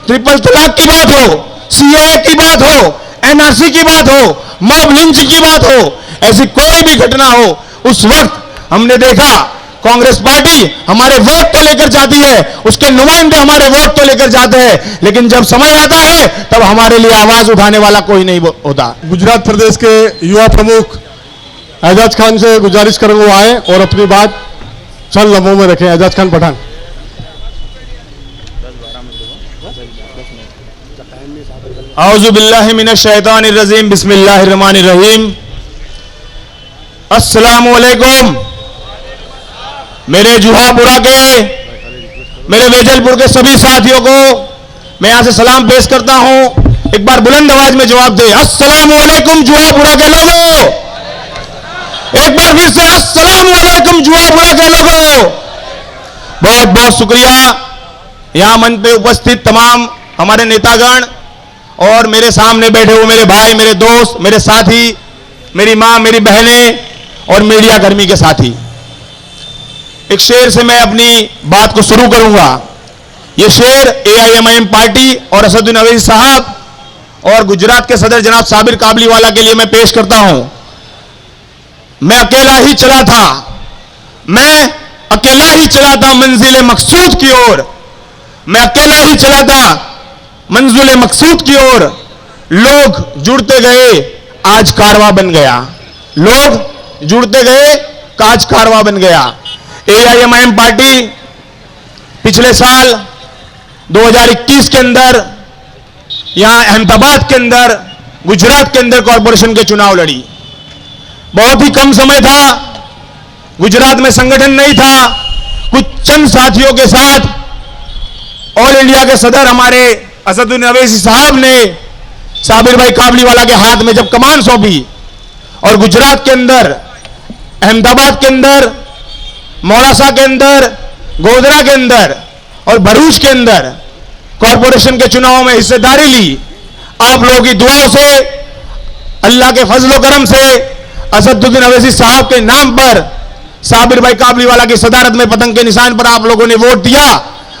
Triple तलाक की बात हो, सीएए की बात हो, एनआरसी की बात हो, मॉब लिंच की बात हो, ऐसी कोई भी घटना हो, उस वक्त हमने देखा कांग्रेस पार्टी हमारे वोट तो लेकर जाती है, उसके नुमाइंदे हमारे वोट तो लेकर जाते हैं, लेकिन जब समय आता है तब हमारे लिए आवाज उठाने वाला कोई नहीं होता। गुजरात प्रदेश के युवा प्रमुख एजाज खान से गुजारिश करूंगा वो आए और अपनी बात चंद लम्हों में रखें। एजाज खान पठान। औज़ु बिल्लाहि मिनश शैतानिर रजीम, बिस्मिल्लाहिर रहमानिर रहीम। अस्सलामु अलैकुम। मेरे जुहापुरा के, मेरे वेजलपुर के सभी साथियों को मैं यहां से सलाम पेश करता हूं। एक बार बुलंद आवाज में जवाब दे, अस्सलामु अलैकुम जुहापुरा के लोगों। एक बार फिर से अस्सलामु अलैकुम जुहापुरा के लोगों। बहुत बहुत शुक्रिया यहां मंच पे उपस्थित तमाम हमारे नेतागण और मेरे सामने बैठे हुए मेरे भाई, मेरे दोस्त, मेरे साथी, मेरी मां, मेरी बहनें और मीडिया कर्मी के साथी। एक शेर से मैं अपनी बात को शुरू करूंगा। यह शेर एआईएमआईएम पार्टी और असदुद्दीन अवैसी साहब और गुजरात के सदर जनाब साबिर काबलीवाला के लिए मैं पेश करता हूं। मैं अकेला ही चला था, मैं अकेला ही चला था मंजिल मकसूद की ओर, मैं अकेला ही चला था मंजिल मकसूद की ओर। लोग जुड़ते गए, आज कारवां बन गया। लोग जुड़ते गए, आज कारवां बन गया। एआईएमआईएम पार्टी पिछले साल 2021 के अंदर यहां अहमदाबाद के अंदर, गुजरात के अंदर कॉरपोरेशन के चुनाव लड़ी। बहुत ही कम समय था, गुजरात में संगठन नहीं था। कुछ चंद साथियों के साथ ऑल इंडिया के सदर हमारे असदुद्दीन अवैसी साहब ने साबिर भाई काबलीवाला के हाथ में जब कमान सौंपी और गुजरात के अंदर, अहमदाबाद के अंदर, मोड़ासा के अंदर, गोधरा के अंदर और भरूच के अंदर कॉरपोरेशन के चुनावों में हिस्सेदारी ली। आप लोगों की दुआओं से, अल्लाह के फजल व करम से असदुद्दीन अवैसी साहब के नाम पर साबिर भाई काबलीवाला की सदारत में पतंग के निशान पर आप लोगों ने वोट दिया।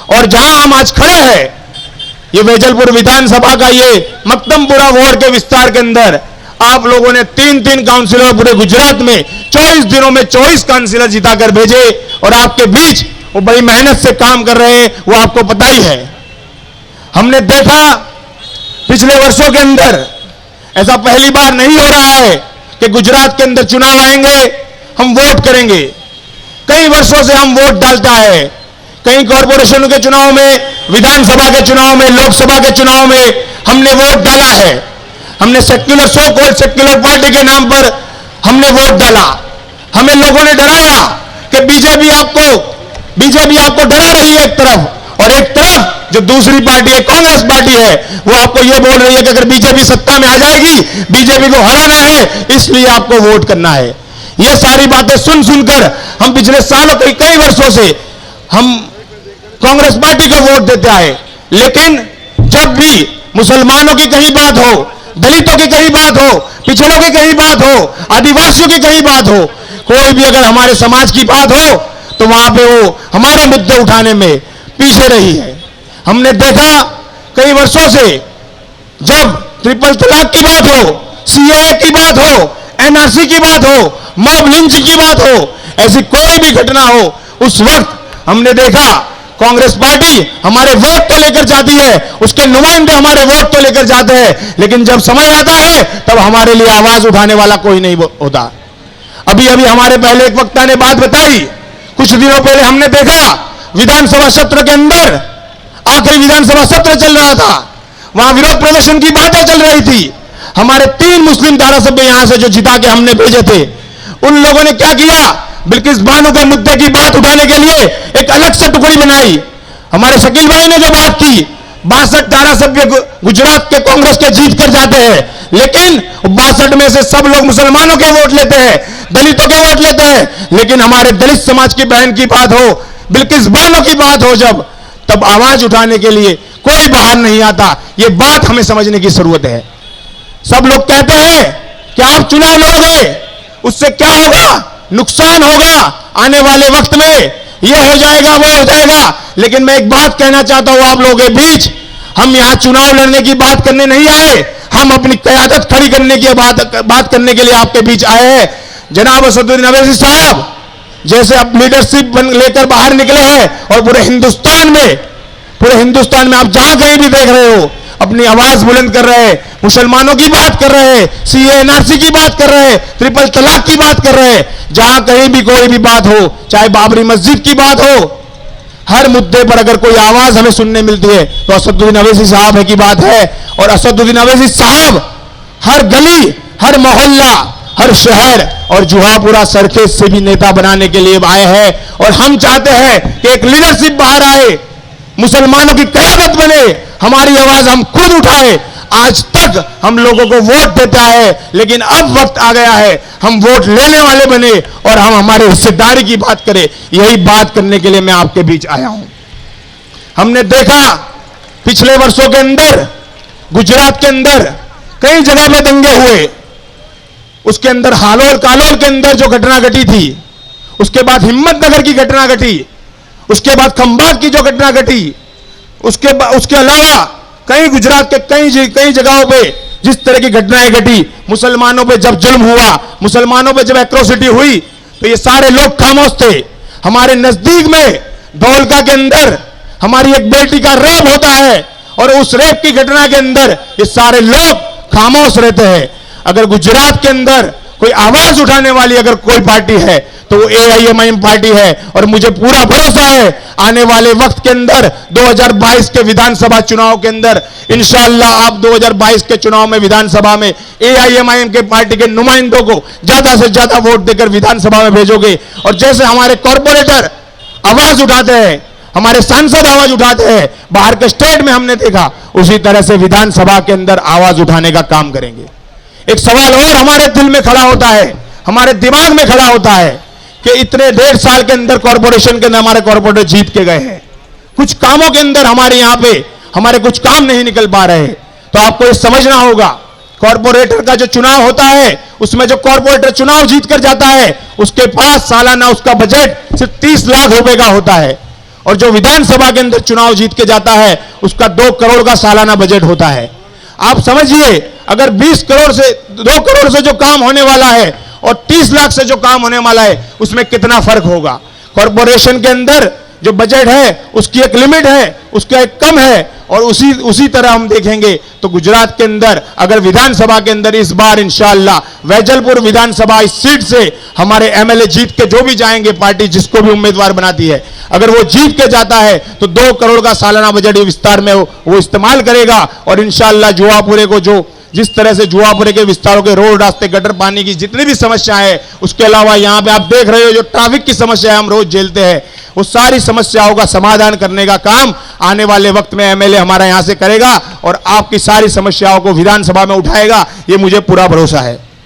और जहां हम आज खड़े हैं, ये वेजलपुर विधानसभा का ये मक्तमपुरा वार्ड के विस्तार के अंदर आप लोगों ने 3-3 काउंसिलर पूरे गुजरात में 24 दिनों में 24 काउंसिलर जिताकर भेजे और आपके बीच वो बड़ी मेहनत से काम कर रहे हैं, वो आपको पता ही है। हमने देखा पिछले वर्षों के अंदर ऐसा पहली बार नहीं हो रहा है कि गुजरात के अंदर चुनाव आएंगे, हम वोट करेंगे। कई वर्षों से हम वोट डालता है, कई कॉरपोरेशन के चुनाव में, विधानसभा के चुनाव में, लोकसभा के चुनाव में हमने वोट डाला है। हमने secular, so called secular party के नाम पर हमने वोट डाला। हमें लोगों ने डराया कि बीजेपी आपको डरा रही है एक तरफ, और एक तरफ जो दूसरी पार्टी है, कांग्रेस पार्टी है, वो आपको ये बोल रही है कि अगर बीजेपी सत्ता में आ जाएगी, बीजेपी को हराना है, इसलिए आपको वोट करना है। ये सारी बातें सुन सुनकर हम पिछले सालों, कई वर्षों से हम कांग्रेस पार्टी को वोट देते आए। लेकिन जब भी मुसलमानों की कहीं बात हो, दलितों की कहीं बात हो, पिछड़ों की कहीं बात हो, आदिवासियों की कहीं बात हो, कोई भी अगर हमारे समाज की बात हो, तो वहां पे वो हमारे मुद्दे उठाने में पीछे रही है। हमने देखा कई वर्षों से, जब ट्रिपल तलाक की बात हो, सीएए की बात हो, एनआरसी की बात हो, मॉब लिंच की बात हो, ऐसी कोई भी घटना हो, उस वक्त हमने देखा कांग्रेस पार्टी हमारे वोट तो लेकर जाती है, उसके नुमाइंदे हमारे वोट तो लेकर जाते हैं, लेकिन जब समय आता है तब हमारे लिए आवाज उठाने वाला कोई नहीं होता। अभी हमारे पहले एक वक्ता ने बात बताई, कुछ दिनों पहले हमने देखा विधानसभा सत्र के अंदर, आखिरी विधानसभा सत्र चल रहा था, वहां विरोध प्रदर्शन की बातें चल रही थी। हमारे 3 मुस्लिम धारासभ्य यहां से जो जिता के हमने भेजे थे, उन लोगों ने क्या किया, बिल्किस बानो के मुद्दे की बात उठाने के लिए एक अलग से टुकड़ी बनाई। हमारे शकील भाई ने जो बात की, 62 धारासभ्य गुजरात के कांग्रेस के जीत कर जाते हैं, लेकिन 62 में से सब लोग मुसलमानों के वोट लेते हैं, दलितों के वोट लेते हैं, लेकिन हमारे दलित समाज की बहन की बात हो, बिल्किस बानो की बात हो, जब तब आवाज उठाने के लिए कोई बाहर नहीं आता। ये बात हमें समझने की जरूरत है। सब लोग कहते हैं कि आप चुनाव लड़ोगे, उससे क्या होगा, नुकसान होगा, आने वाले वक्त में ये हो जाएगा, वो हो जाएगा। लेकिन मैं एक बात कहना चाहता हूं आप लोगों के बीच, हम यहाँ चुनाव लड़ने की बात करने नहीं आए, हम अपनी क़यादत खड़ी करने की बात करने के लिए आपके बीच आए हैं। जनाब असदुद्दीन अवैसी साहब जैसे अब लीडरशिप लेकर बाहर निकले हैं और पूरे हिंदुस्तान में आप जहां कहीं भी देख रहे हो अपनी आवाज बुलंद कर रहे हैं, मुसलमानों की बात कर रहे हैं, सीए एनआरसी की बात कर रहे हैं, ट्रिपल तलाक की बात कर रहे हैं। जहां कहीं भी कोई भी बात हो, चाहे बाबरी मस्जिद की बात हो, हर मुद्दे पर अगर कोई आवाज हमें सुनने मिलती है तो असदुद्दीन अवैसी साहब है की बात है। और असदुद्दीन अवैसी साहब हर गली, हर मोहल्ला, हर शहर और जुहापुरा सरखेज से भी नेता बनाने के लिए आए हैं। और हम चाहते हैं कि एक लीडरशिप बाहर आए, मुसलमानों की क़यादत बने, हमारी आवाज हम खुद उठाए। आज तक हम लोगों को वोट देता है, लेकिन अब वक्त आ गया है हम वोट लेने वाले बने और हम हमारे हिस्सेदारी की बात करें। यही बात करने के लिए मैं आपके बीच आया हूं। हमने देखा पिछले वर्षों के अंदर गुजरात के अंदर कई जगह पे दंगे हुए, उसके अंदर हालोल कालोल के अंदर जो घटना घटी थी, उसके बाद हिम्मतनगर की घटना घटी, उसके बाद खंभात की जो घटना घटी, उसके अलावा कई गुजरात के कई जगहों पे जिस तरह की घटनाएं घटी, मुसलमानों पे जब जुल्म हुआ, मुसलमानों पे जब एट्रोसिटी हुई, तो ये सारे लोग खामोश थे। हमारे नजदीक में धौलका के अंदर हमारी एक बेटी का रेप होता है और उस रेप की घटना के अंदर ये सारे लोग खामोश रहते हैं। अगर गुजरात के अंदर कोई आवाज उठाने वाली अगर कोई पार्टी है तो वो AIMIM पार्टी है। और मुझे पूरा भरोसा है आने वाले वक्त के अंदर 2022 के विधानसभा चुनाव के अंदर इंशाअल्लाह आप 2022 के चुनाव में विधानसभा में AIMIM के पार्टी के नुमाइंदों को ज्यादा से ज्यादा वोट देकर विधानसभा में भेजोगे। और जैसे हमारे कॉर्पोरेटर आवाज उठाते हैं, हमारे सांसद आवाज उठाते हैं, बाहर के स्टेट में हमने देखा, उसी तरह से विधानसभा के अंदर आवाज उठाने का काम करेंगे। एक सवाल और हमारे दिल में खड़ा होता है, हमारे दिमाग में खड़ा होता है कि इतने 1.5 साल के अंदर कॉर्पोरेशन के अंदर हमारे कॉर्पोरेटर जीत के गए हैं, कुछ कामों के अंदर हमारे यहां पे हमारे कुछ काम नहीं निकल पा रहे। तो आपको ये समझना होगा, कॉर्पोरेटर का जो चुनाव होता है उसमें जो कॉर्पोरेटर चुनाव जीत कर जाता है उसके पास सालाना उसका बजट सिर्फ 30 लाख रुपए का होता है। और जो विधानसभा के अंदर चुनाव जीत के जाता है उसका 2 करोड़ का सालाना बजट होता है। आप समझिए, अगर 20 करोड़ से 2 करोड़ से जो काम होने वाला है और 30 लाख से जो काम होने वाला है उसमें कितना फर्क होगा। कॉर्पोरेशन के अंदर जो बजट है उसकी एक लिमिट है, उसका एक कम है। और उसी तरह हम देखेंगे तो गुजरात के अंदर अगर विधानसभा के अंदर इस बार इंशाअल्लाह वैजलपुर विधानसभा इस सीट से हमारे MLA जीत के जो भी जाएंगे, पार्टी जिसको भी उम्मीदवार बनाती है, अगर वो जीत के जाता है तो 2 करोड़ का सालाना बजट विस्तार में वो इस्तेमाल करेगा। और इंशाअल्लाह जुहापुरे को जो जिस तरह से जुहापुरे के विस्तारों के रोड, रास्ते, गटर, पानी की जितनी भी समस्या है, उसके अलावा यहाँ पे आप देख रहे हो जो ट्रैफिक की समस्या है हम रोज झेलते हैं, वो सारी समस्याओं का समाधान करने का काम आने वाले वक्त में MLA हमारा यहाँ से करेगा और आपकी सारी समस्याओं को विधानसभा में उठाएगा, ये मुझे पूरा भरोसा है।